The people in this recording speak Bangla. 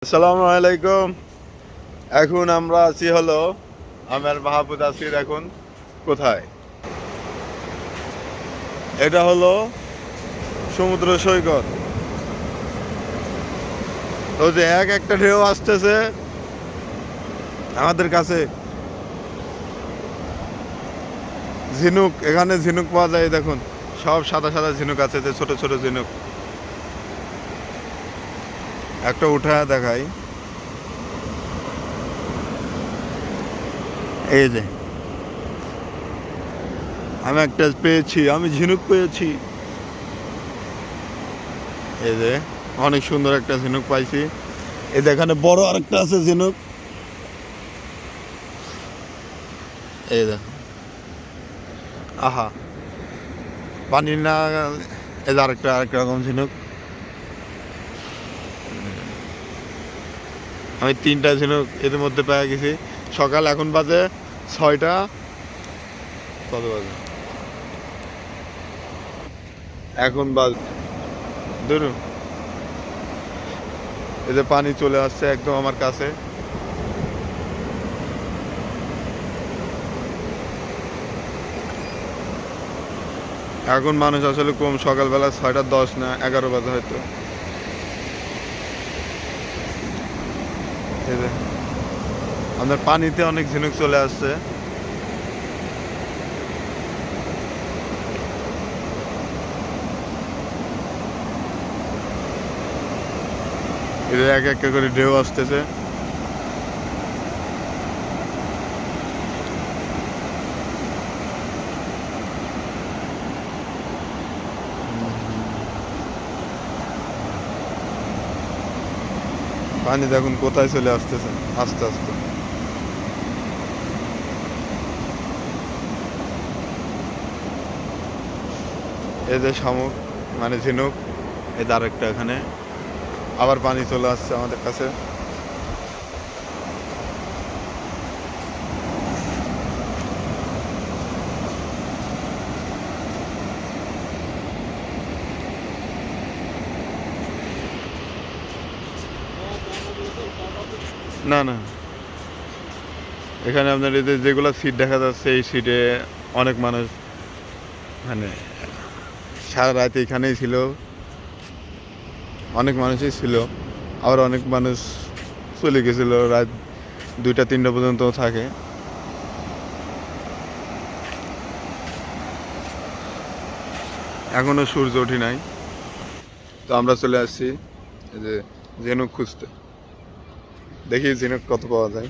আসসালামু আলাইকুম। এখন আমরা আছি হলো আমার মাহবুদ আসির। এখন কোথায়? এটা হলো সমুদ্র সৈকত। তো যে একটা ঢেউ আসতেছে আমাদের কাছে। ঝিনুক, এখানে ঝিনুক পাওয়া যায়। দেখুন সব সাদা সাদা ঝিনুক আছে, যে ছোট ছোট ঝিনুক। একটা উঠায় দেখাই, এই যে আমি একটা পেয়েছি, আমি ঝিনুক পেয়েছি। এই যে অনেক সুন্দর একটা ঝিনুক পাইছি। এই যে এখানে বড় আরেকটা আছে ঝিনুক। এই দেখ, আহা, পানি না। এই যে আরেকটা রকম ঝিনুক। আমি তিনটা ঝিনুক এর মধ্যে পেয়ে গেছি। সকাল এখন বাজে 6টা। কত বাজে এখন? ধরুন এই যে পানি চলে আসছে একদম আমার কাছে। এখন মানুষ আসলে কম, সকালবেলা 6:10 না 11 বাজে হয়তো। এই যে আমাদের পানিতে অনেক ঝিনুক চলে আসছে। এদের এক একটা করে ঢেউ আসতেছে। পানি দেখুন কোথায় চলে আসতেছে আস্তে আস্তে। এই যে শামুক, মানে ঝিনুক। এই যে আরেকটা, এখানে আবার পানি চলে আসছে আমাদের কাছে। না না, এখানে আপনার এই যে যেগুলো সিট দেখা যাচ্ছে, এই সিটে অনেক মানুষ, মানে সারা রাত এখানেই ছিল। অনেক মানুষই ছিল, আবার অনেক মানুষ চলে গেছিল রাত 2টা 3টা পর্যন্ত থাকে। এখনো সূর্য ওঠে নাই। তো আমরা চলে আসছি এই যে ঝিনুক খুঁজতে। দেখি ঝিনুক কত পাওয়া যায়।